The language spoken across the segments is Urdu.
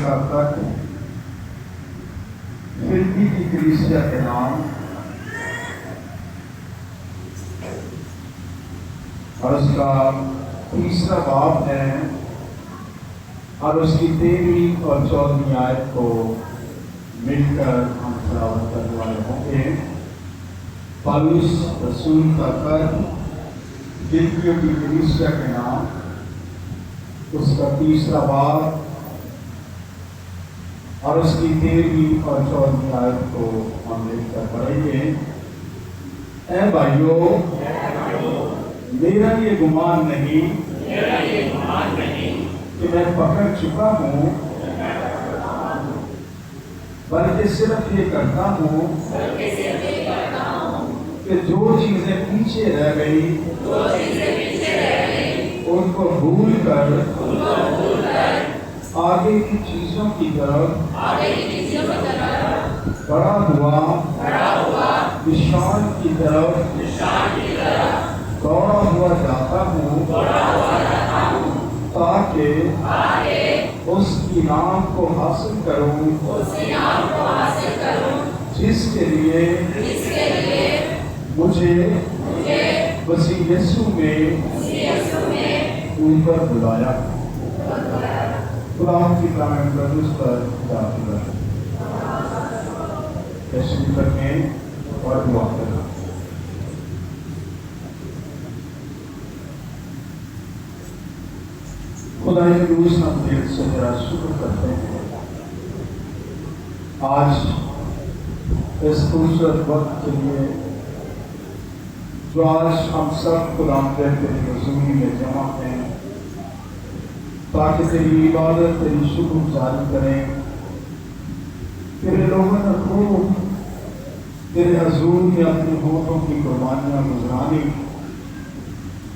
کا خط فلپی کی کلیسیا کے نام اور اس کا 3 باب ہے اور اس کی 13 اور 14 آیت کو مل کر ہم تلاوت کرنے والے ہوں گے۔ پالوس رسول کا خط فلپیوں کی کلیسیا کے نام، اس کا 3 باب اور اس کی 13 اور 14 آیت کو ہم مل کر پڑھیں گے۔ اے بھائیو، میرا یہ گمان نہیں کہ میں پکڑ چکا ہوں، بلکہ صرف یہ کرتا ہوں کہ جو چیزیں پیچھے رہ گئی ان کو بھول کر آگے کی چیزوں کی طرف بڑا ہوا نشان کی طرف دوڑا ہوا جاتا ہوں تاکہ اس انعام کو حاصل کروں جس کے لیے مجھے مسیح یسوع میں اوپر بلایا۔ خدا کی کلام مقدس پر داخل ہے، تشریف رکھیں اور دعا کریں۔ خدا قدوس، ہم دل سے تیرا شکر کرتے ہیں آج اس خوبصورت وقت کے لیے جو آج ہم سب خدا تیری حضوری میں جمع ہیں تاکہ تیری عبادت، تیری شکر گزاری کریں، تیرے لوگوں نے خوب تیرے حضور میں اپنی ہونٹوں کی قربانیاں گزرانی۔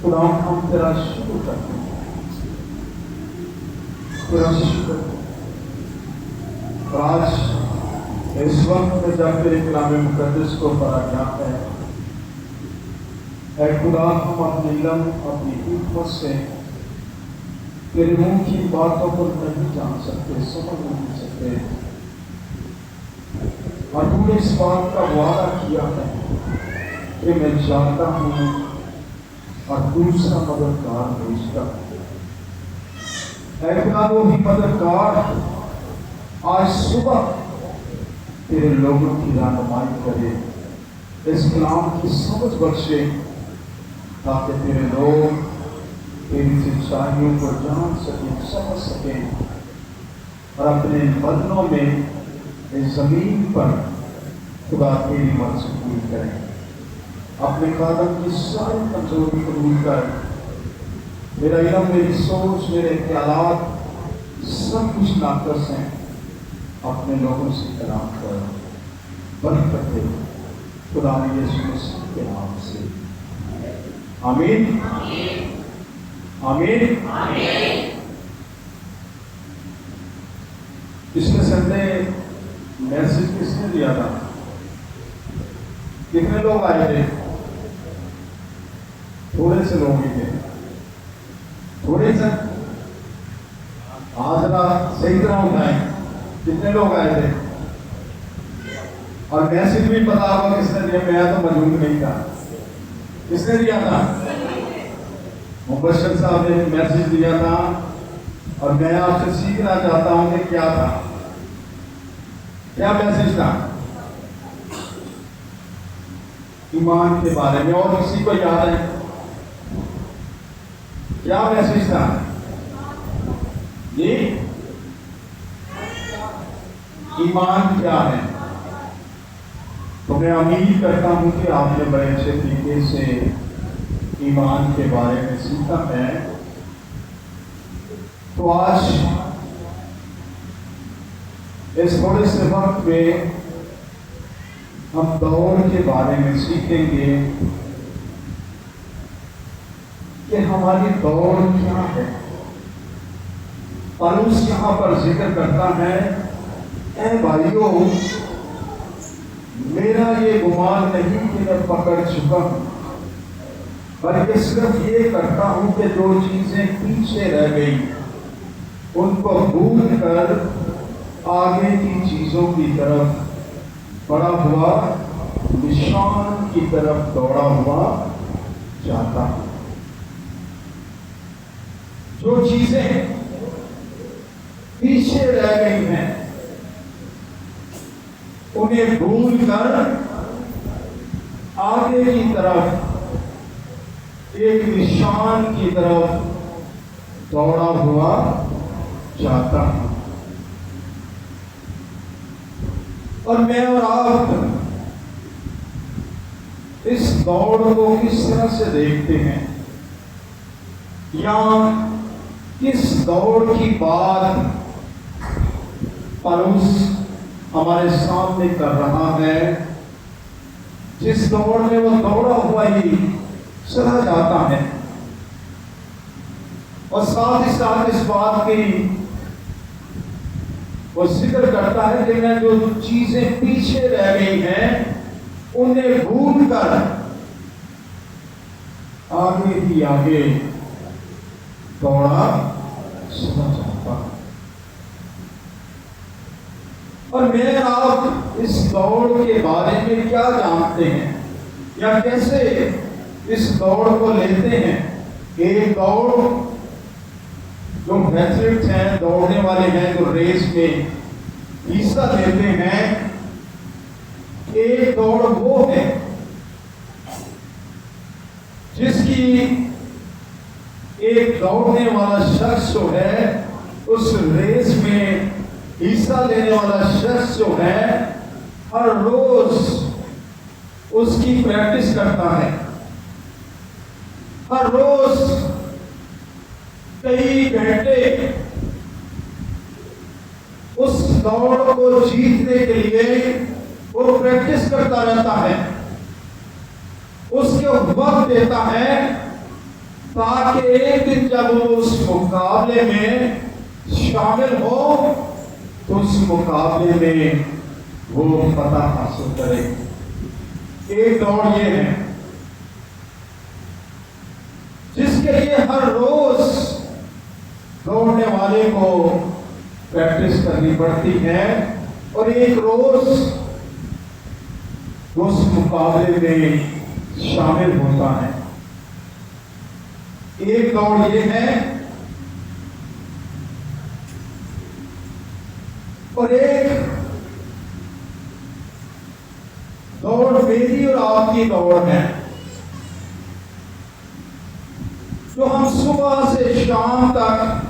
خدا ہم تیرا شکر کرتے ہیں، تیرا شکر۔ اور آج اس وقت میں جب تیرے کلام مقدس کو پڑھا جاتا ہے، اے خدا، ہم اپنی علم، اپنی حکمت سے تیرے منہ کی باتوں کو نہیں جان سکتے، سمجھ نہیں سکتے، اور تو نے اس بات کا وعدہ کیا ہے کہ میں جانتا ہوں اور دوسرا مددگار بھیجتا ہوں۔ اے خدا، وہی مددگار آج صبح تیرے لوگوں کی رہنمائی کرے، اس کلام کی سمجھ بخشے تاکہ تیرے لوگ تیری سچائیوں کو جان سکیں، سمجھ سکیں، اور اپنے بدنوں میں اس زمین پر خدا تیری مرضی پوری کریں۔ اپنے قادم کی ساری کمزوری قبول کر، میرا علم، میری سوچ، میرے خیالات سب کچھ ناقص ہیں، اپنے لوگوں سے کلام کر، برکت دے، خدا یسوع مسیح کے نام سے، آمین آمین۔ پچھلے سنڈے میسج کس نے دیا تھا؟ کتنے لوگ آئے تھے؟ تھوڑے سے لوگ ہی تھے، تھوڑے سے۔ آج صحیح طرح اٹھائیں، کتنے لوگ آئے تھے؟ اور میسج بھی پتا ہوگا کس نے دیا؟ میں تو موجود نہیں تھا۔ کس نے دیا تھا؟ مبشر صاحب نے میسج دیا تھا، اور میں آپ سے سیکھنا چاہتا ہوں کہ کیا تھا، کیا میسج تھا؟ ایمان کے بارے میں۔ اور کسی کو یاد ہے کیا میسج تھا؟ جی، ایمان کیا ہے؟ تو میں امید کرتا ہوں کہ آپ نے بڑے اچھے طریقے سے ایمان کے بارے میں سیکھا ہے۔ تو آج اس تھوڑے سے وقت میں ہم دوڑ کے بارے میں سیکھیں گے کہ ہماری دوڑ کیا ہے۔ پالوس یہاں پر ذکر کرتا ہے، اے بھائیو، میرا یہ گمان نہیں کہ میں پکڑ چکا ہوں، بلکہ صرف یہ کرتا ہوں کہ جو چیزیں پیچھے رہ گئی ان کو بھول کر آگے کی چیزوں کی طرف بڑا ہوا نشان کی طرف دوڑا ہوا جاتا ہوں۔ جو چیزیں پیچھے رہ گئی ہیں انہیں بھول کر آگے کی طرف ایک نشان کی طرف دوڑا ہوا جاتا ہوں۔ اور میں اور آپ اس دوڑ کو کس طرح سے دیکھتے ہیں، یا کس دوڑ کی بات پولس ہمارے سامنے کر رہا ہے، جس دوڑ میں وہ دوڑا ہوا ہی چلا جاتا ہے، اور ساتھ ہی ساتھ اس بات کی وہ ذکر کرتا ہے کہ میں جو چیزیں پیچھے رہ گئی ہیں انہیں بھول کر آگے ہی آگے دوڑا چلا جاتا ہے۔ اور میں آپ اس دوڑ کے بارے میں کیا جانتے ہیں، یا کیسے اس دوڑ کو لیتے ہیں؟ ایک دوڑ جو ایتھلیٹس ہیں، دوڑنے والے ہیں، جو ریس میں حصہ لیتے ہیں، ایک دوڑ وہ ہے جس کی ایک دوڑنے والا شخص جو ہے اس ریس میں حصہ لینے والا شخص جو ہے ہر روز اس کی پریکٹس کرتا ہے، ہر روز کئی گھنٹے اس دوڑ کو جیتنے کے لیے وہ پریکٹس کرتا رہتا ہے، اس کے وقت دیتا ہے، تاکہ ایک دن جب وہ اس مقابلے میں شامل ہو تو اس مقابلے میں وہ فتح حاصل کرے۔ ایک دوڑ یہ ہے جس کے لیے ہر روز دوڑنے والے کو پریکٹس کرنی پڑتی ہے، اور ایک روز اس مقابلے میں شامل ہوتا ہے۔ ایک دوڑ یہ ہے، اور ایک دوڑ میری اور آپ کی دوڑ ہے، جو ہم صبح سے شام تک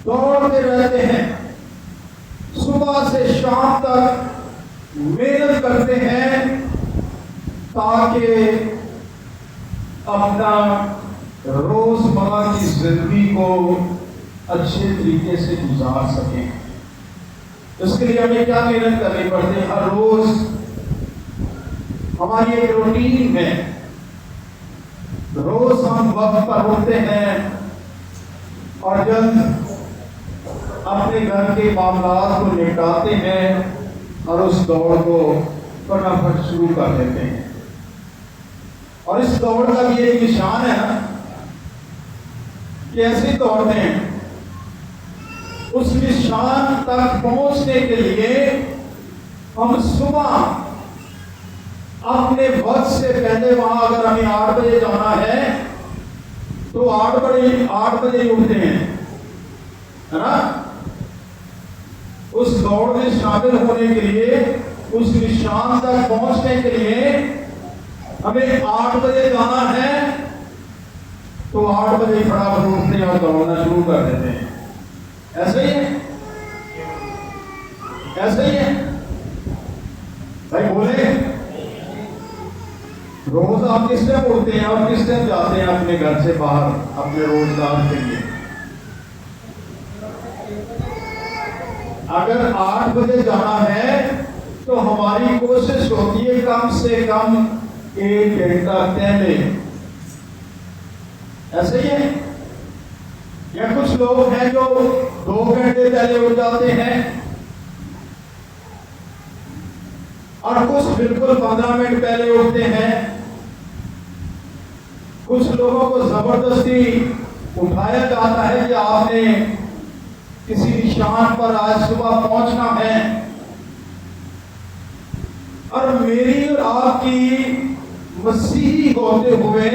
دوڑتے رہتے ہیں، صبح سے شام تک محنت کرتے ہیں تاکہ اپنا روزمرہ کی زندگی کو اچھے طریقے سے گزار سکیں۔ اس کے لیے ہمیں کیا محنت کرنی پڑتی ہے؟ ہر روز ہماری ایک روٹین ہے، روز ہم وقت پر اٹھتے ہیں اور جب اپنے گھر کے معاملات کو نپٹاتے ہیں اور اس دوڑ کو فٹافٹ شروع کر دیتے ہیں۔ اور اس دوڑ کا بھی ایک نشان ہے نا، کیسے دوڑتے ہیں؟ اس نشان تک پہنچنے کے لیے ہم صبح اپنے وقت سے پہلے، وہاں اگر ہمیں 8 بجے جانا ہے تو 8 بجے اٹھتے ہیں، ہے نا؟ اس دوڑ میں شامل ہونے کے لیے، اس نشان تک پہنچنے کے لیے ہمیں 8 بجے جانا ہے تو 8 بجے فٹافٹ اٹھتے ہیں اور دوڑنا شروع کر دیتے ہیں۔ ایسے ہی ہے، ایسے ہی ہے بھائی، بولے روز آپ کس ٹائم اٹھتے ہیں اور کس ٹائم جاتے ہیں اپنے گھر سے باہر اپنے روزگار کے لیے؟ اگر 8 بجے جانا ہے تو ہماری کوشش ہوتی ہے کم سے کم 1 گھنٹہ پہلے۔ ایسے ہی ہے، یا کچھ لوگ ہیں جو 2 گھنٹے پہلے اٹھ جاتے ہیں، اور کچھ بالکل 15 منٹ پہلے اٹھتے ہیں۔ کچھ لوگوں کو زبردستی اٹھایا جاتا ہے کہ آپ نے کسی نشان پر آج صبح پہنچنا ہے، اور میری اور آپ کی مسیحی ہوتے ہوئے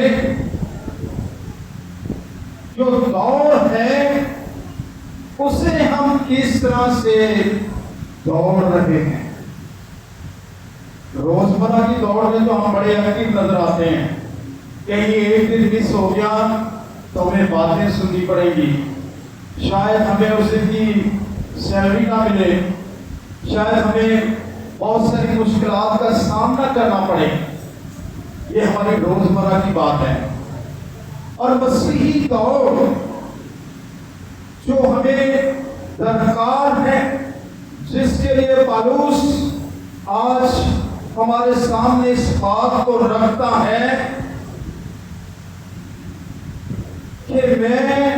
جو دوڑ ہے اسے ہم کس طرح سے دوڑ رہے ہیں۔ روزمرہ کی دوڑ میں تو ہم بڑے ایکٹیو نظر آتے ہیں، کہیں ایک دن مس ہو گیا تو ہمیں باتیں سننی پڑیں گی، شاید ہمیں اس دن کی سیلری نہ ملے، شاید ہمیں بہت ساری مشکلات کا سامنا کرنا پڑے، یہ ہماری روزمرہ کی بات ہے۔ اور مسیحی دوڑ جو ہمیں درکار ہے، جس کے لیے پالوس آج ہمارے سامنے اس بات کو رکھتا ہے کہ میں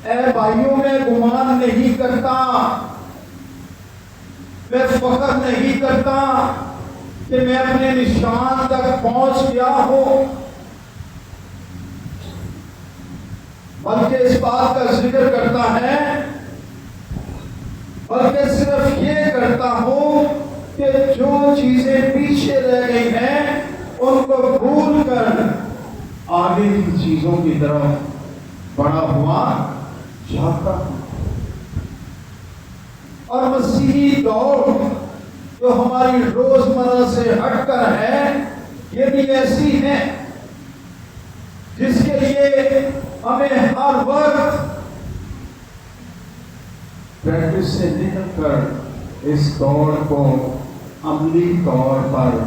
اے بھائیوں میں گمان نہیں کرتا، میں فخر نہیں کرتا کہ میں اپنے نشان تک پہنچ گیا ہوں، بلکہ اس بات کا ذکر کرتا ہے، بلکہ صرف یہ کرتا ہوں کہ جو چیزیں پیچھے رہ گئی ہیں ان کو بھول کر آگے کی چیزوں کی طرف بڑا ہوا جاتا ہوں۔ اور مسیحی دوڑ جو ہماری روزمرہ سے ہٹ کر ہے، یہ بھی ایسی ہے جس کے لیے ہمیں ہر وقت پریکٹس سے نکل کر اس دوڑ کو عملی طور پر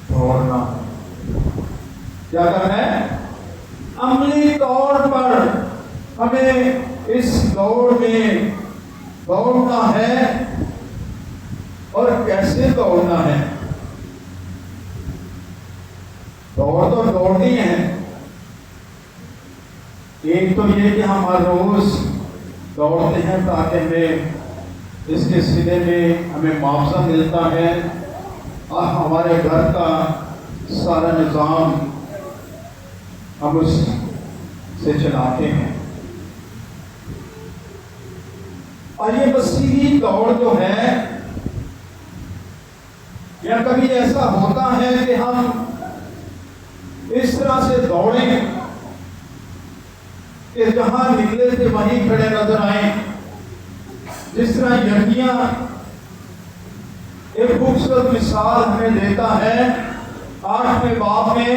دوڑنا ہے۔ کیا کرنا ہے؟ عملی طور پر ہمیں اس دوڑ میں دوڑنا ہے۔ اور کیسے دوڑنا ہے؟ دوڑ تو دوڑنی ہے، ایک تو یہ کہ ہم ہر روز دوڑتے ہیں تاکہ ہمیں اس کے صلے میں ہمیں معاوضہ ملتا ہے اور ہمارے گھر کا سارا نظام ہم اس سے چلاتے ہیں۔ اور یہ مسیحی دوڑ جو ہے، یا کبھی ایسا ہوتا ہے کہ ہم اس طرح سے دوڑیں کہ جہاں نکلے تھے وہیں کھڑے نظر آئیں، جس طرح یحییٰ ایک خوبصورت مثال ہمیں دیتا ہے 8ویں باب میں،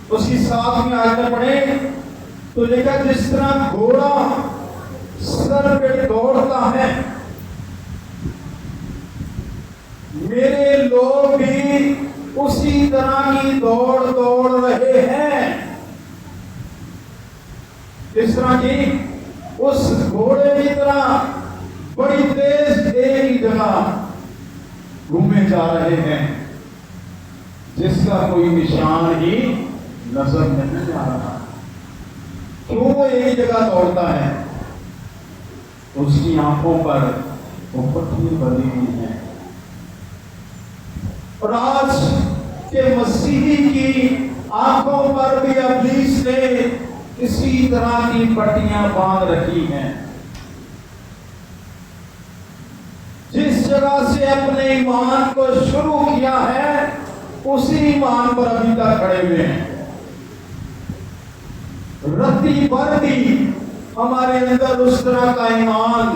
اس کی 7ویں آیت میں پڑھیں تو لکھا جس طرح گھوڑا سر پہ دوڑتا ہے، میرے لوگ بھی اسی طرح کی دوڑ دوڑ رہے ہیں، جس طرح کی اس گھوڑے کی طرح بڑی تیز ایک ہی جگہ گھومے جا رہے ہیں، جس کا کوئی نشان ہی نظر نہیں آ رہا۔ کیوں وہ ایک ہی جگہ دوڑتا ہے؟ اس کی آنکھوں پر وہ پٹھی بندھی ہوئی ہے۔ اور آج کے مسیحی کی آنکھوں پر بھی ابلیس نے اسی طرح کی پٹیاں باندھ رکھی ہیں، جس جگہ سے اپنے ایمان کو شروع کیا ہے اسی ایمان پر ابھی تک کھڑے ہوئے ہیں۔ رتی بھر بھی ہمارے اندر اس طرح کا ایمان،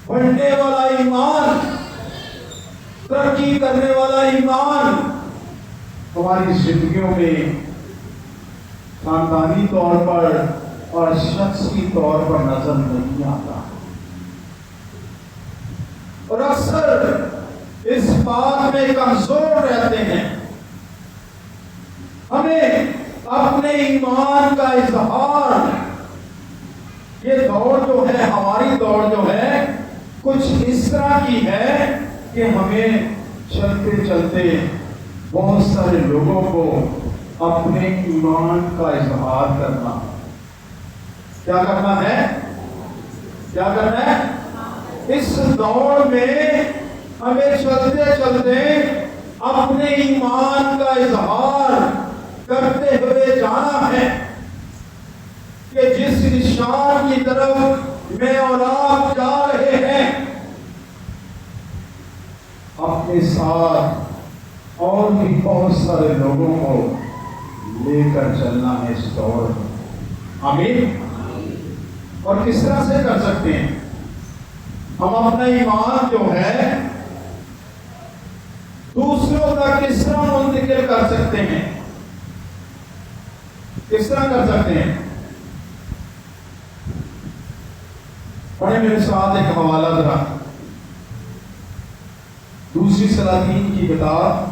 بڑھنے والا ایمان، ترقی کرنے والا ایمان ہماری زندگیوں میں خاندانی طور پر اور شخصی طور پر نظر نہیں آتا، اور اکثر اس بات میں کمزور رہتے ہیں۔ ہمیں اپنے ایمان کا اظہار، یہ دوڑ جو ہے، ہماری دوڑ جو ہے کچھ اس طرح کی ہے کہ ہمیں چلتے چلتے بہت سارے لوگوں کو اپنے ایمان کا اظہار کرنا، کیا کرنا ہے؟ کیا کرنا ہے؟ اس دوڑ میں ہمیں چلتے چلتے اپنے ایمان کا اظہار کرتے ہوئے جانا ہے کہ جس نشان کی طرف میں اور آپ جا رہے ہیں، اپنے ساتھ اور بھی بہت سارے لوگوں کو لے کر چلنا ہے اس دور میں۔ آمین۔ اور کس طرح سے کر سکتے ہیں؟ ہم اپنا ایمان جو ہے دوسروں تک کس طرح منتقل کر سکتے ہیں؟ کس طرح کر سکتے ہیں؟ پڑھیں میرے ساتھ ایک حوالہ ذرا، دوسری سلاطین کی کتاب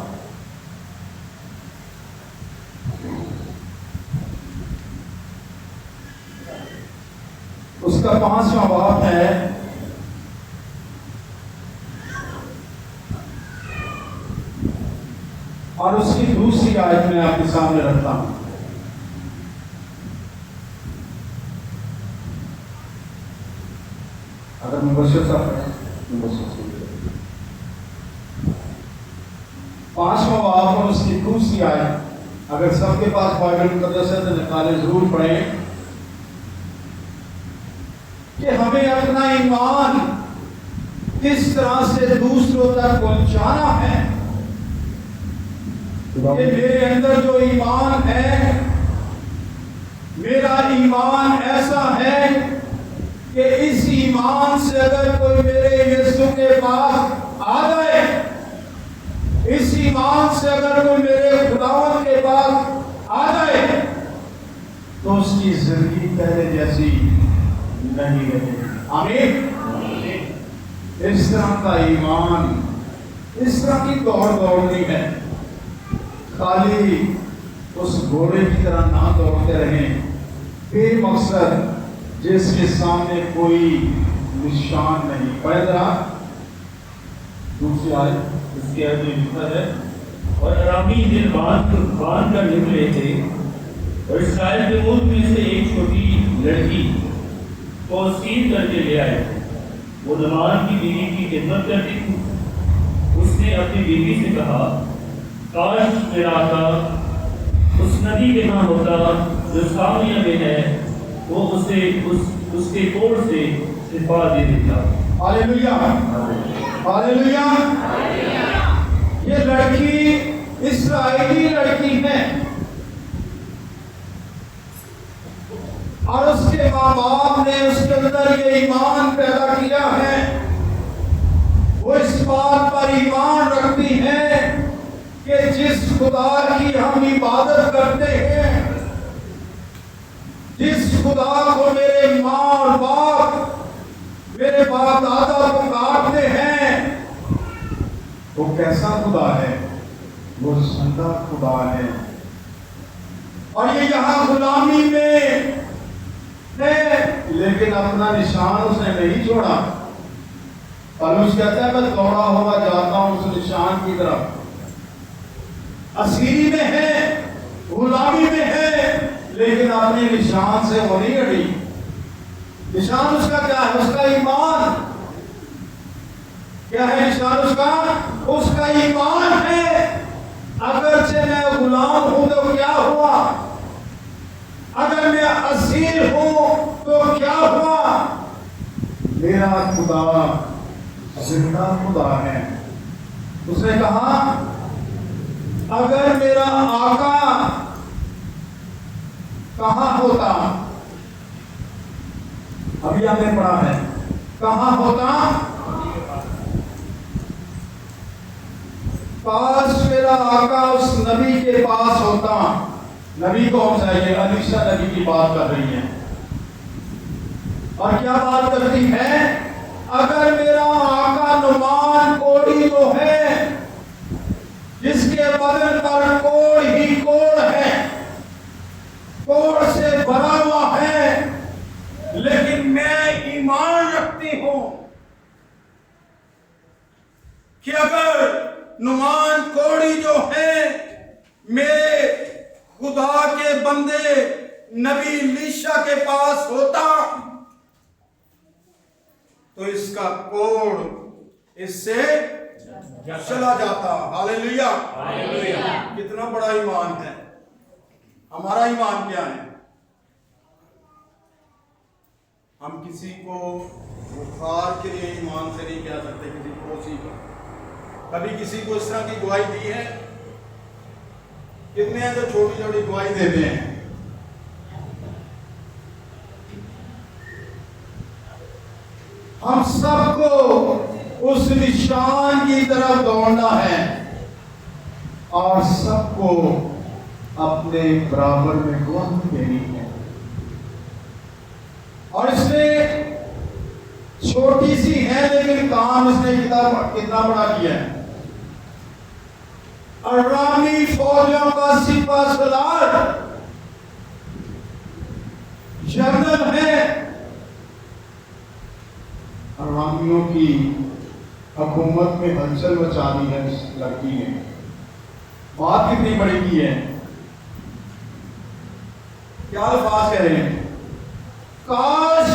اس کا 5واں باب ہے، اور اس کی دوسری آیت میں آپ کے سامنے رکھتا ہوں۔ اگر مبشر صاحب ہیں، 5واں باب اور اس کی دوسری آیت، اگر سب کے پاس بائبل مقدس ہے تو نکالے ضرور پڑھیں کہ ہمیں اپنا ایمان کس طرح سے دوسروں تک پہنچانا ہے۔ کہ میرے اندر جو ایمان ہے، میرا ایمان ایسا ہے کہ اس ایمان سے اگر کوئی میرے یسوع کے پاس آ جائے، اس ایمان سے اگر کوئی میرے خداوند کے پاس آ جائے تو اس کی زندگی پہلے جیسی نہیں رہے۔ آمین۔ اس طرح کا ایمان، اس طرح کی دوڑنی ہے، خالی اس گھوڑے کی طرح نہ دوڑتے رہیں بے مقصد جس کے سامنے کوئی نشان نہیں۔ پڑھیں ذرا دوسری آیت، اس کے آگے لکھا ہے، اور ارامی دل باندھ کر نکلے تھے، اور اسرائیل کے ملک میں سے ایک چھوٹی لڑکی کو سیر کر کے لے آئے۔ وہ نعمان کی بیوی کی خدمت کرتی تھی۔ اس نے اپنی بیوی سے کہا، کاش میرا آقا اس ندی کے ہاں ہوتا جو سامریہ میں ہے، وہ اسے اس کے کوڑ سے شفا دے دیتا۔ ہاللیلویہ، ہاللیلویہ۔ یہ لڑکی اسرائیلی لڑکی ہے، اور اس کے ماں باپ نے اس کے اندر یہ ایمان پیدا کیا ہے، وہ اس بات پر ایمان رکھتی ہے کہ جس خدا کی ہم عبادت کرتے ہیں، جس خدا کو میرے ماں اور باپ، میرے باپ دادا پکارتے ہیں، وہ کیسا خدا ہے؟ وہ زندہ خدا ہے۔ اور یہ یہاں غلامی میں ہے، لیکن اپنا نشان اس نے نہیں چھوڑا۔ پالوس کہتا ہے میں دوڑا ہوا جاتا ہوں اس نشان کی طرف۔ اسیری میں ہے، غلامی میں ہے، لیکن اپنے نشان سے وہ نہیں ہٹی۔ نشان اس کا کیا ہے؟ اس کا ایمان۔ کیا ہے نشان اس کا؟ اس کا ایمان ہے۔ اگرچہ میں غلام ہوں تو کیا ہوا؟ اگر میں اسیر ہوں تو کیا ہوا؟ میرا خدا زندہ خدا ہے۔ اس نے کہا اگر میرا آقا کہاں ہوتا، ابھی آپ نے پڑھا ہے، کہاں ہوتا؟ کاش میرا آقا اس نبی کے پاس ہوتا۔ نبی کون سا ہے؟ یہ علیشہ نبی کی بات کر رہی ہے، اور کیا بات کرتی ہے؟ اگر میرا آقا نعمان کوڑی جو ہے، جس کے بدن پر کوڑ ہی کوڑ ہے، کوڑ سے بھرا ہوا ہے، لیکن میں ایمان رکھتی ہوں کہ اگر نعمان کوڑی جو ہے میرے خدا کے بندے نبی علیشہ کے پاس ہوتا تو اس کا کوڑ اس سے چلا جاتا۔ ہاللیلویہ، کتنا بڑا ایمان ہے۔ ہمارا ایمان کیا ہے؟ ہم کسی کو بخار کے لیے ایمان سے نہیں کہہ سکتے کسی کوسی کو. کبھی کسی کو اس طرح کی گواہی دی ہے؟ کتنے ہیں جو چھوٹی چھوٹی گواہی دیتے ہیں؟ ہم سب کو اس نشان کی طرف دوڑنا ہے اور سب کو اپنے برابر میں گواہی دینی ہے. اور اس نے چھوٹی سی ہے لیکن کام اس نے کتنا بڑا کیا ہے. ارامی فوجوں کا سپہ سالار جنرل ہے. ارامیوں کی حکومت میں ہلچل مچا دی ہے اس لڑکی نے. بات کتنی بڑی کی ہے. کیا الفاظ کہہ رہے ہیں؟ کاش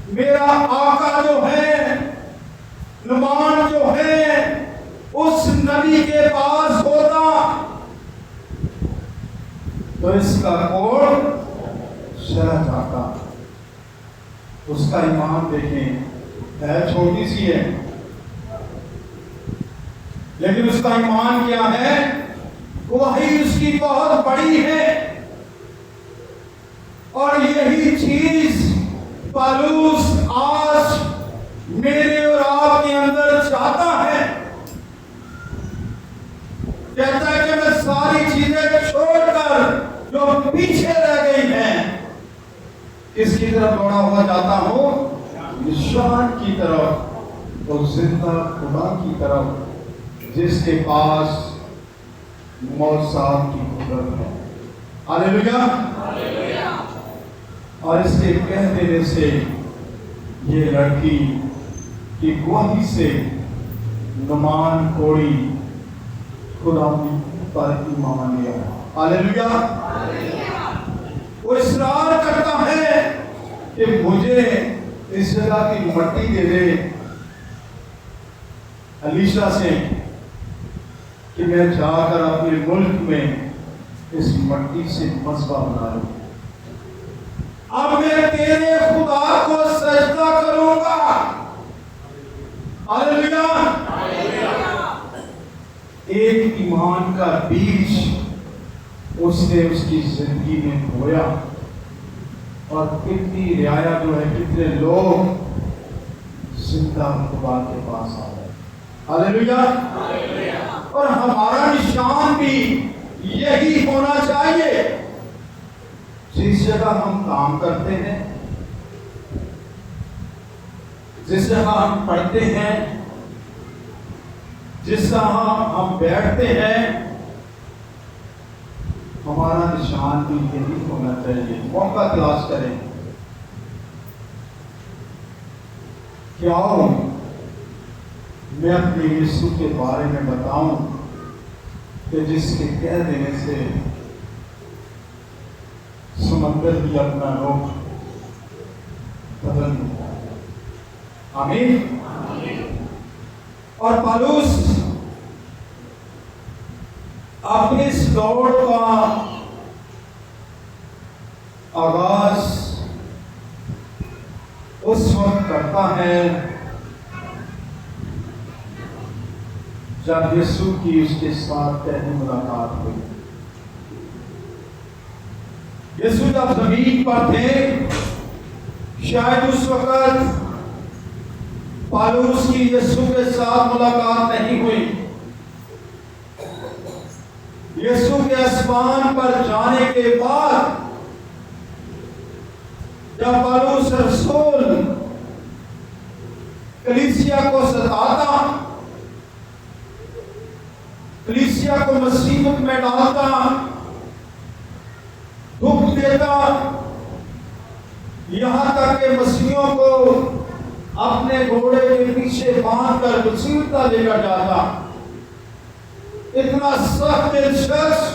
میرا آقا جو ہے، نمان جو ہے، اس نبی کے پاس ہوتا تو اس کا کوڑ شرح جاتا. اس کا ایمان دیکھیں، ہے چھوٹی سی ہے لیکن اس کا ایمان کیا ہے؟ گواہی اس کی بہت بڑی ہے. اور یہی چیز پالوس آج میرے اور آپ کے اندر چاہتا ہے. کہتا ہے کہ میں ساری چیزیں چھوڑ کر جو پیچھے رہ گئی ہیں کس کی طرف دوڑا ہوا جاتا ہوں؟ نشان کی طرف، اور زندہ خدا کی طرف جس کے پاس موت کی قدرت ہے. ہاللیلویا. اور اس کے کہہ دینے سے یہ لڑکی کی گواہی سے نعمان کوڑی خدا پر ایمان لیا. ہاللیلویا. وہ اصرار کرتا ہے کہ مجھے اس جگہ کی مٹی دے دے علیشا سے کہ میں جا کر اپنے ملک میں اس مٹی سے مذبح بنا لوں. اب میں تیرے خدا کو سجدہ کروں گا. ہاللیلویا. ایک ایمان کا بیج اس نے اس کی زندگی میں بویا اور کتنی رعایا جو ہے، کتنے لوگ زندہ خدا کے پاس آ گئے. ہاللیلویا. اور ہمارا نشان بھی یہی ہونا چاہیے. جس جگہ ہم کام کرتے ہیں، جس جگہ ہم پڑھتے ہیں، جس جگہ ہم بیٹھتے ہیں، ہمارا نشان بھی یہی ہونا چاہیے. موقع تلاش کریں. کیا میں اپنے یسوع کے بارے میں بتاؤں کہ جس کے کہہ دینے سے سمندر بھی اپنا رخ بدل دیتا ہے. آمین. اور پالوس اپنی اس دوڑ کا آغاز اس وقت کرتا ہے جب یسوع کی اس کے ساتھ پہلی ملاقات ہوئی. یسوع جب زمین پر تھے، شاید اس وقت پالوس کی یسوع کے ساتھ ملاقات نہیں ہوئی. یسوع کے آسمان پر جانے کے بعد جب پالوس رسول کلیسیا کو ستاتا، کلیسیا کو مصیبت میں ڈالتا، دکھ دیتا، یہاں تک کہ مسیحوں کو اپنے گھوڑے کے پیچھے باندھ کر مصیبتیں لے کر جاتا. اتنا سخت دل شخص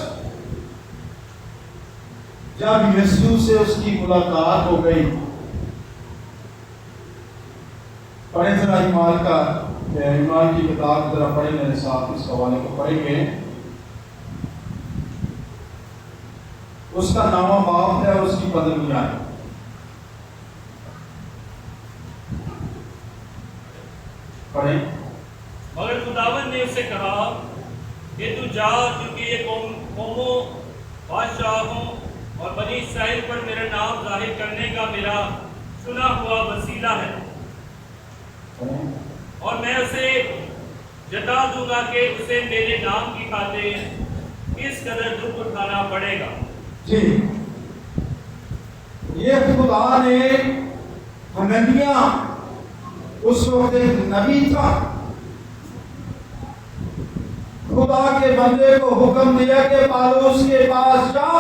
جب یسوع سے اس کی ملاقات ہو گئی. پڑھیں ذرا ایمان کی کتاب ذرا پڑھیں، میرے ساتھ اس حوالے کو پڑھیں گے. اس کا نامہ باب ہے اور اس کی بدل جائے. پڑھیں. مگر خداوند نے اس سے کہا کہ تو جا، کیونکہ یہ قوموں، بادشاہوں اور بنی اسرائیل پر میرا نام ظاہر کرنے کا میرا چنا ہوا وسیلہ ہے، اور میں اسے جتا دوں گا کہ اسے میرے نام کی خاطر کس قدر دکھ اٹھانا پڑے گا. جی، یہ خدا نے حننیہ اس وقت ایک نبی تھا، خدا کے بندے کو حکم دیا کہ پالوس کے پاس جا،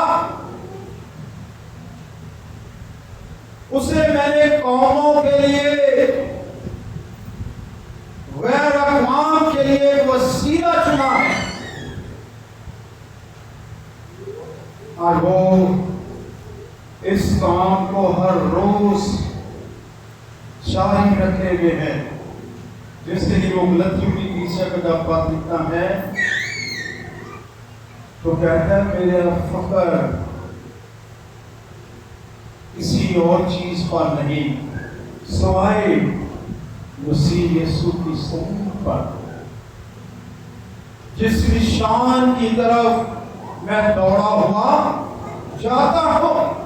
اسے میں نے قوموں کے لیے، غیر اقوام کے لیے ایک وسیلہ چنا ہے، اور وہ اس کام کو ہر روز جاری رکھے ہوئے ہیں. جس کے لیے وہ غلطیوں کی کلیسیا کا جب بات لکھتا ہے تو کہتا ہے میرا فخر کسی اور چیز پر نہیں سوائے مسیح یسوع کی صلیب پر، جس نشان کی طرف میں دوڑا ہوا جاتا ہوں.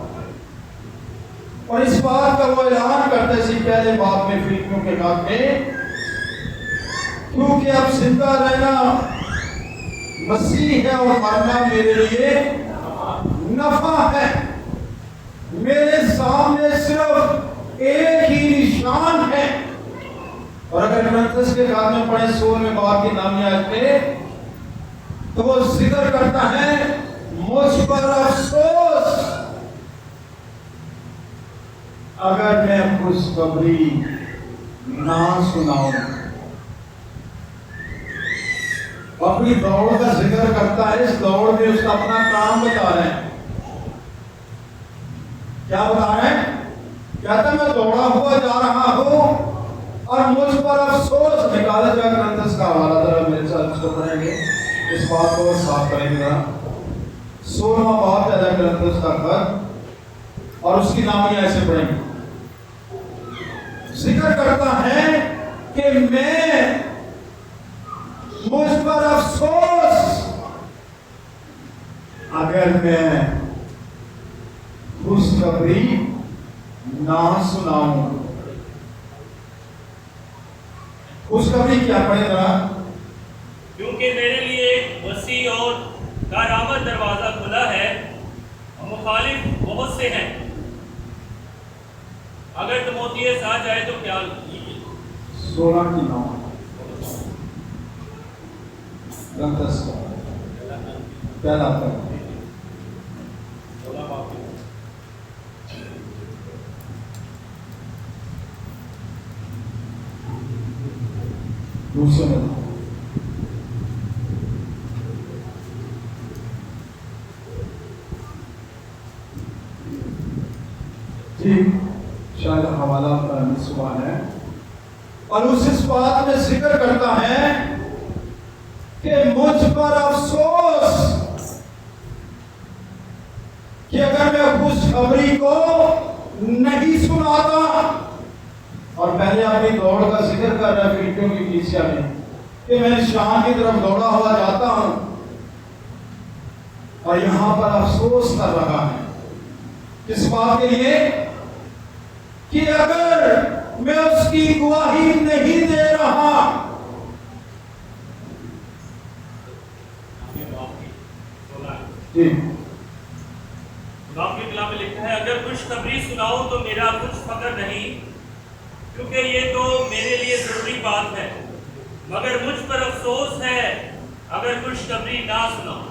اور اس بات کا وہ اعلان کرتے سی پہلے باب میں فریقوں کے باب میں، کیونکہ اب زندہ رہنا مسیح ہے اور مرنا میرے لیے نفع ہے. میرے سامنے صرف ایک ہی نشان ہے. اور اگر کرنتھس کے خط میں پڑھیں 16ویں باب کی نامی آیت میں تو وہ ذکر کرتا ہے مجھ پر افسوس اگر میں خوشخبری نہ سناؤں. اپنی دوڑ کا ذکر کرتا ہے، اس دوڑ میں اس کا اپنا کام بتا رہے ہیں. کیا بتا رہے ہیں؟ کہتا ہے میں دوڑا ہوا جا رہا ہوں اور مجھ پر افسوس. نکالا جا کرنتھس کا حوالہ ذرا میرے ساتھ اس کو پڑھیں گے، اس بات کو صاف کریں گے. 16واں باب پہلا کرنتھس کا خط اور اس کی نامی ایسے پڑھیں گے. ذکر کرتا ہے کہ میں مجھ پر افسوس اگر میں خوشخبری نہ سناؤں. خوشخبری کیا پڑھے ذرا؟ کیونکہ میرے لیے ایک وسیع اور کارآمد دروازہ کھلا ہے اور مخالف بہت سے ہیں. اگر تموتھیوس آ جائے تو خیال کیجیے. 16 کی 9 کرنتھس پہلا خط دوسرے میں جی شاید حوالہ سوال ہے. اور اس بات میں ذکر کرتا ہے کہ مجھ پر افسوس کہ اگر میں خوشخبری کو نہیں سناتا. اور پہلے اپنی دوڑ کا ذکر کر رہا ہے فریقوں کی کلیسیا میں کہ میں نشان کی طرف دوڑا ہوا جاتا ہوں، اور یہاں پر افسوس کر رہا ہے کس بات کے لیے کہ اگر میں اس کی گواہی نہیں دے رہا. جی خدا کے کلام میں لکھا ہے اگر خوشخبری سناؤں تو میرا کچھ فخر نہیں، کیونکہ یہ تو میرے لیے ضروری بات ہے، مگر مجھ پر افسوس ہے اگر خوشخبری نہ سناؤں.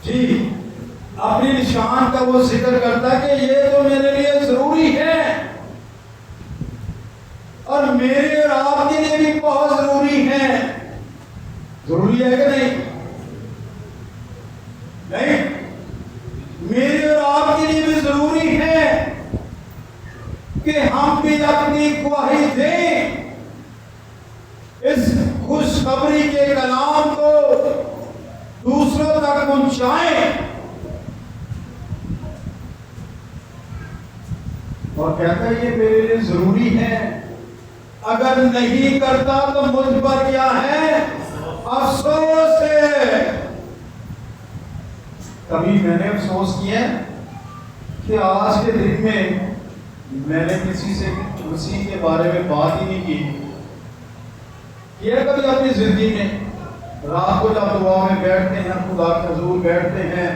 جی اپنی نشان کا وہ ذکر کرتا ہے کہ یہ تو میرے لیے ضروری ہے اور میرے اور آپ کے لیے بھی بہت ضروری ہے. ضروری ہے کہ نہیں؟ نہیں، میرے اور آپ کے لیے بھی ضروری ہے کہ ہم بھی اپنی گواہی دیں، اس خوشخبری کے کلام کو دوسروں تک پہنچائیں. اور کہتا ہے یہ میرے لیے ضروری ہے، اگر نہیں کرتا تو مجھ پر کیا ہے؟ افسوس ہے۔ کبھی میں نے افسوس کیا کہ آج کے دن میں نے کسی سے مسیح کے بارے میں بات ہی نہیں کی؟ کیا کبھی اپنی زندگی میں رات کو جب دعا میں بیٹھتے ہیں، خدا کے حضور بیٹھتے ہیں،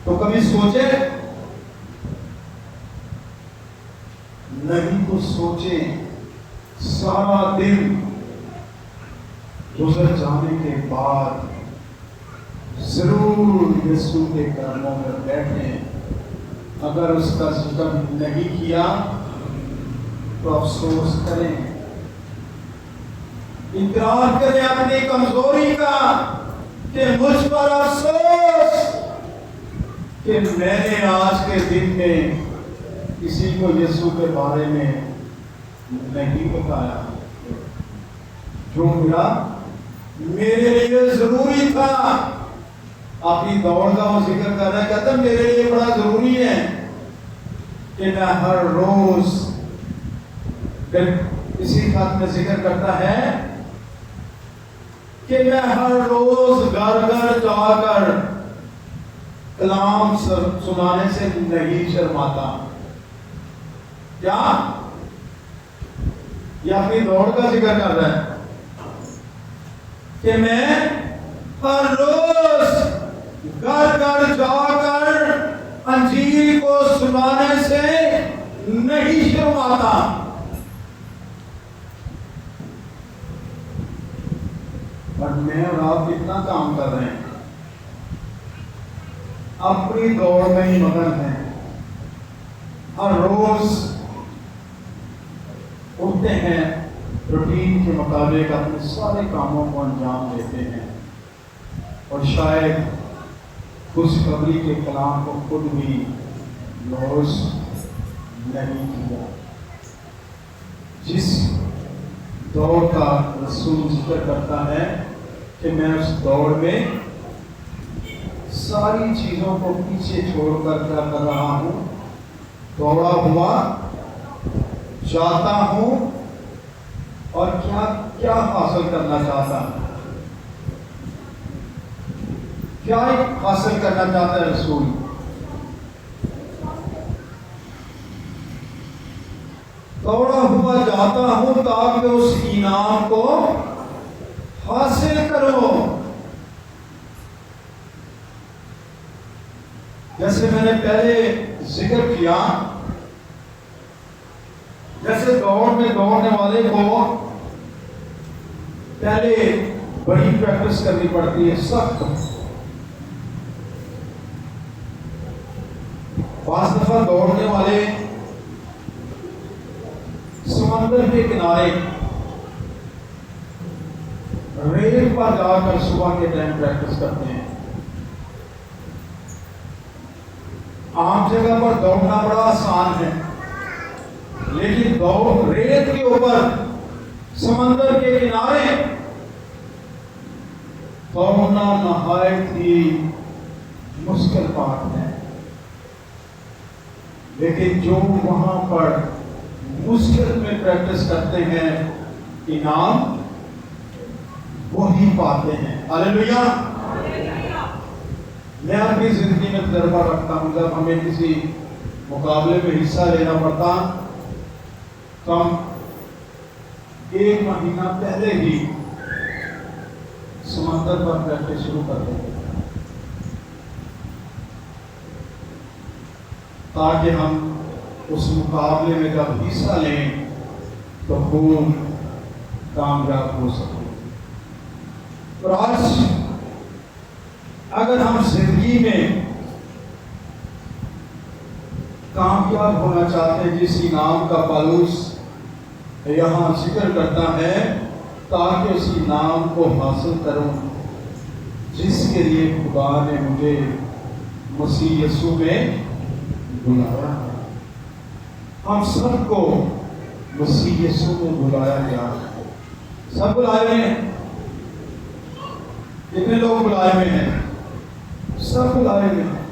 تو کبھی سوچے؟ نہیں تو سوچیں، سارا دن گزر جانے کے بعد ضرور یسوع کے قدموں میں بیٹھیں۔ اگر اس کا ذکر نہیں کیا تو افسوس کریں، اقرار کریں اپنی کمزوری کا کہ مجھ پر افسوس کہ میں نے آج کے دن میں کسی کو یسوع کے بارے میں نہیں بتایا، جو میرے لیے ضروری تھا۔ اپنی دوڑ کا وہ ذکر کر رہا ہے، کہتا ہے میرے لیے بڑا ضروری ہے کہ میں ہر روز، اسی خط میں ذکر کرتا ہے کہ میں ہر روز گھر گھر جا کر کلام سنانے سے نہیں شرماتا۔ کیا؟ یہ اپنی دوڑ کا ذکر کر رہا ہے کہ میں ہر روز گھر گھر جا کر انجیل کو سنانے سے نہیں شرماتا۔ اور میں اور آپ کتنا کام کر رہے ہیں، اپنی دوڑ میں ہی مگن ہیں، ہر روز اٹھتے ہیں، روٹین کے مطابق اپنے سارے کاموں کو انجام دیتے ہیں، اور شاید خوشخبری کے کلام کو خود بھی نوش نہیں کیا۔ جس دوڑ کا رسول ذکر کرتا ہے کہ میں اس دوڑ میں ساری چیزوں کو پیچھے چھوڑ کر کیا کر رہا ہوں؟ دوڑا ہوا جاتا ہوں، اور کیا کیا حاصل کرنا چاہتا ہوں؟ کیا حاصل کرنا چاہتا ہے رسول؟ دوڑا ہوا جاتا ہوں تاکہ اس انعام کو حاصل کرو۔ جیسے میں نے پہلے ذکر کیا، جیسے دوڑ میں دوڑنے والے کو پہلے بڑی پریکٹس کرنی پڑتی ہے، سخت۔ بعض دفعہ دوڑنے والے سمندر کے کنارے ریل پر جا کر صبح کے ٹائم پریکٹس کرتے ہیں۔ عام جگہ پر دوڑنا بڑا آسان ہے، لیکن دوڑ ریت کے اوپر سمندر کے کنارے دوڑنا نہایت ہی مشکل بات ہے۔ لیکن جو وہاں پر مشکل میں پریکٹس کرتے ہیں، انعام وہی پاتے ہیں۔ ہاللیلویا۔ میں اپنی زندگی میں تجربہ رکھتا ہوں، جب ہمیں کسی مقابلے میں حصہ لینا پڑتا تو ہم 1 مہینہ پہلے ہی سمندر پر پریکٹس شروع کر دیتے ہیں، تاکہ ہم اس مقابلے میں جب حصہ لیں تو خوب کامیاب ہو سکیں۔ اور آج اگر ہم زندگی میں کامیاب ہونا چاہتے ہیں، جس انعام کا پالوس یہاں ذکر کرتا ہے، تاکہ اس انعام کو حاصل کروں جس کے لیے خدا نے مجھے مسیح یسوع میں بلایا ہے۔ ہم سب کو مسیح یسوع میں بلایا گیا ہے۔ سب بلائے ہوئے ہیں؟ کتنے لوگ بلائے ہوئے ہیں؟ سب بلائے ہوئے ہیں،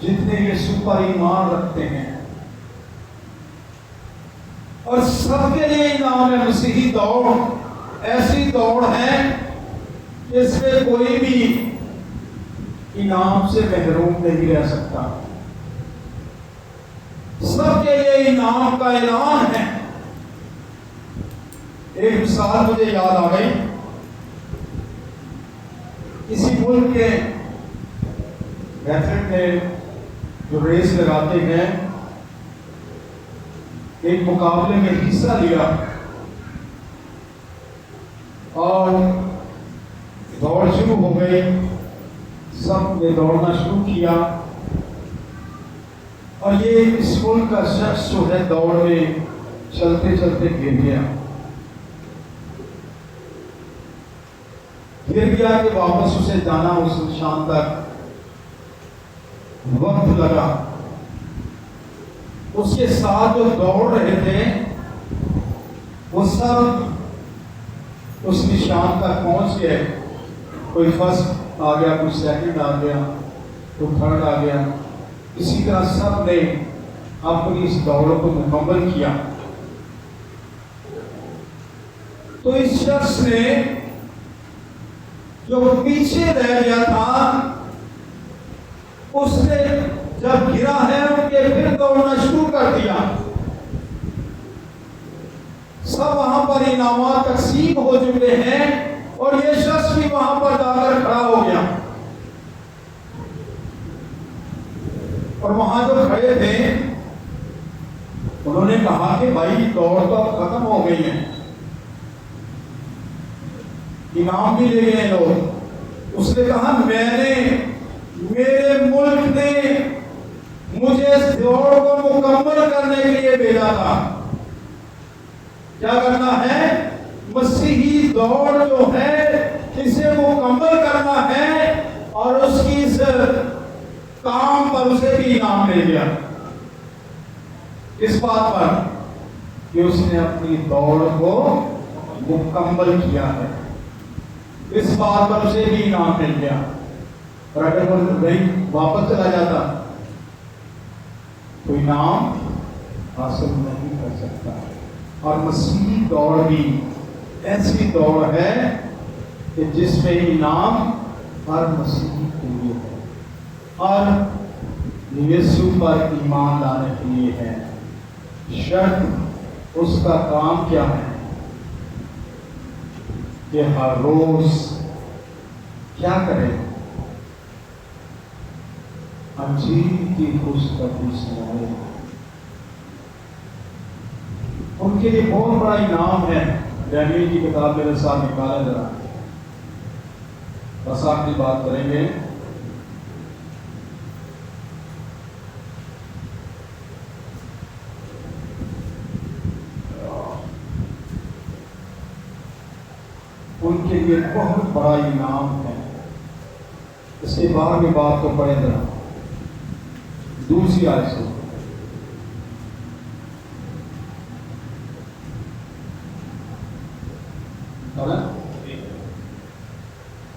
جتنے یسوع پر ایمان رکھتے ہیں۔ اور سب کے لیے انعام ہے۔ مسیحی دوڑ ایسی دوڑ ہے جس میں کوئی بھی انعام سے محروم نہیں رہ سکتا۔ سب کے لیے انعام کا اعلان ہے۔ ایک مثال مجھے یاد آ گئی، کسی ملک کے ایتھلیٹ نے جو ریس لگاتے ہیں ایک مقابلے میں حصہ لیا اور دوڑ شروع ہو گئی، سب نے دوڑنا شروع کیا اور یہ اس ملک کا شخص جو ہے دوڑ میں چلتے چلتے گر گیا کہ واپس اسے جانا اس نشان تک وقت لگا۔ اس کے ساتھ جو دوڑ رہے تھے وہ سب اس نشان تک پہنچ گئے، کوئی فرسٹ آ گیا، کوئی سیکنڈ آ گیا، کوئی تھرڈ آ گیا، اسی طرح سب نے اپنی اس دوڑ کو مکمل کیا۔ تو اس شخص نے جو پیچھے رہ گیا تھا، اس نے جب گرا ہے ان کے پھر دوڑنا شروع کر دیا۔ سب وہاں پر انعامات تقسیم ہو چکے ہیں اور یہ شخص بھی وہاں پر جا کر کھڑا ہو گیا، اور وہاں جو کھڑے تھے انہوں نے کہا کہ بھائی دوڑ تو اب ختم ہو گئی ہے، انعام بھی لے گئے لوگ۔ اس نے کہا میرے ملک نے مجھے اس دوڑ کو مکمل کرنے کے لیے بھیجا تھا۔ کیا کرنا ہے؟ مسیحی دوڑ جو ہے اسے مکمل کرنا ہے، اور اس کی اس کام پر اسے بھی انعام مل گیا۔ اس بات پر کہ اس نے اپنی دوڑ کو مکمل کیا ہے، اس بات پر اسے بھی انعام مل گیا۔ اور اگر وہ نہیں واپس چلا جاتا تو انعام حاصل نہیں کر سکتا۔ اور مسیحی دوڑ بھی ایسی دوڑ ہے کہ جس میں انعام ہر مسیحی کے لیے ہے، اور یسوع پر ایمان لانے کے لیے ہے۔ شرط اس کا کام کیا ہے کہ ہر روز کیا کرے؟ انجیل کی خوشخبری سنائے۔ ان کے لیے بہت بڑا انعام ہے۔ ڈینیل کی کتاب میرے ساتھ نکالا ذرا، بس آخری بات کریں گے۔ ان کے لیے بہت بڑا انعام ہے۔ اس کے بعد میں بات کو پڑھیں ذرا، دوسری آیت سے۔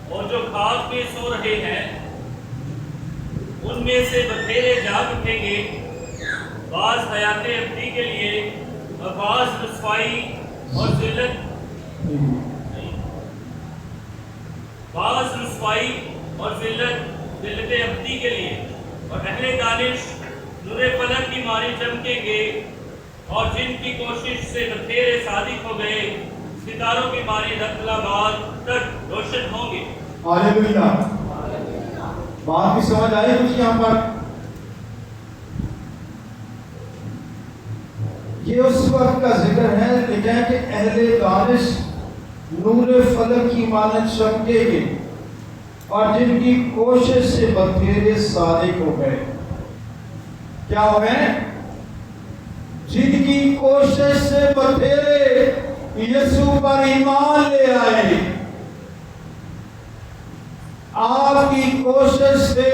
اور جو خواب میں سو رہے ہیں ان میں سے بتھیرے جاگ اٹھیں گے، بعض حیات ابدی کے لیے اور بعض رسوائی اور ذلت، بعض رسوائی اور ذلت ابدی کے لیے، اور اہل دانش نور فلک کی ماری چمکیں گے، اور جن کی کوشش سے بتھیرے صادق ہو گئے ستاروں کی ماری رتل آباد تک روشن ہوں گے۔ ہاللیلویا۔ بات بھی سمجھ آئی کچھ یہاں پر؟ یہ اس وقت کا ذکر ہے، لکھا ہے کہ اہل دانش نور فلک کی مانند چمکیں گے، اور جن کی کوشش سے بتھیرے صادق ہو گئے۔ کیا ہو گئے؟ جن کی کوشش سے بتھیرے یسوع پر ایمان لے آئے۔ آپ کی کوشش سے،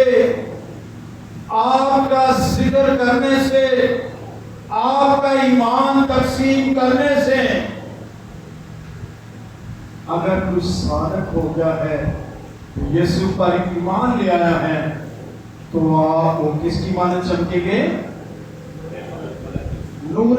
آپ کا ذکر کرنے سے، آپ کا ایمان تقسیم کرنے سے اگر کچھ صادق ہو گیا ہے، یسوع پر ایمان لے آیا ہے، تو آپ وہ کس کی مانند چمکیں گے؟ نور